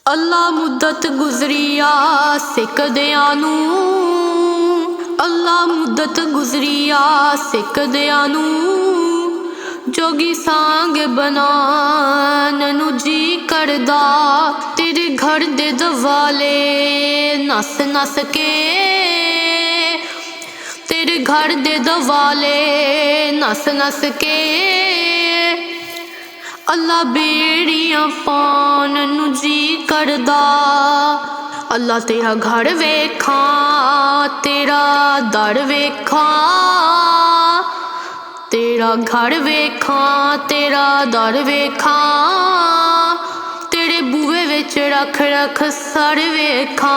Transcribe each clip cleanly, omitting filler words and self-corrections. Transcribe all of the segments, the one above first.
ਅੱਲਾ ਮੁੱਦਤ ਗੁਜ਼ਰੀਆ ਸਿੱਖਦਿਆਂ ਨੂੰ, ਅੱਲਾ ਮੁੱਦਤ ਗੁਜ਼ਰੀਆ ਸਿੱਖਦਿਆਂ ਨੂੰ, ਜੋਗੀ ਸਾਂਗ ਬਣਾਉਣ ਨੂੰ ਜੀ ਕਰਦਾ। ਤੇਰੇ ਘਰ ਦੇ ਦਵਾਲੇ ਨਸ ਨਸ ਕੇ, तेरे घर दे दवाले नस नस के, अल्लाह बेड़ियां पान नू जी करदा। अल्लाह तेरा घर वेखा तेरा दर वेखा, तेरा घर वेखा तेरा दर वेखा, तेरे बूहे विच रख रख सर वेखा।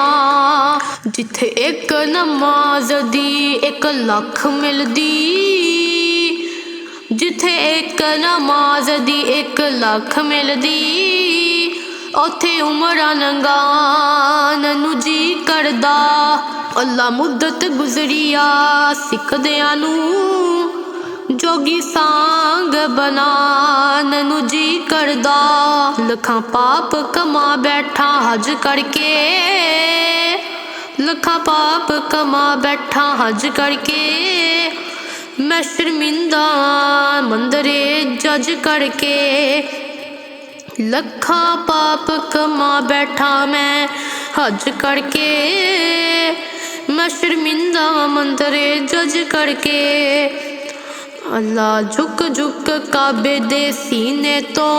जिथे एक नमाज दी 1 लख मिलदी, जिथे एक नमाज दी 1 लख मिलदी, उथे उमरां लंघाण नू जी करदा। अल्लाह मुद्दत गुजरिया सिੱਖਦਿਆਂ ਨੂੰ, जोगी सांग बनान नू जी करदा। लखां पाप कमा बैठा हज करके, लखां पाप कमा बैठा हज करके, मैं शर्मिंदा मंदरे जज करके। लखां पाप कमा बैठा मैं हज करके, मैं शर्मिंदा मंदरे जज करके। अल्लाह झुक झुक काबे दे सीने तो,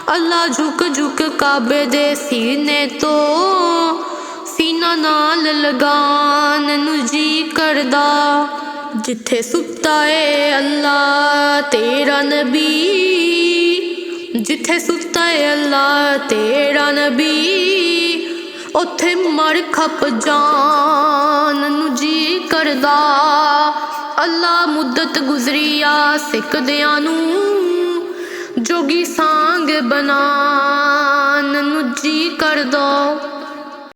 अल्लाह झुक झुक काबे दे सीने तो, सीना नाल लगान नू जी करदा। जिथे सुता है अल्लाह तेरा नबी, जिथे सुता है अल्लाह तेरा नबी, उथे मर खप जान नू जी करदा। अल्लाह मुद्दत गुजरिया सिੱਖਦਿਆਂ ਨੂੰ, जोगी सांग बनान नू जी करदा।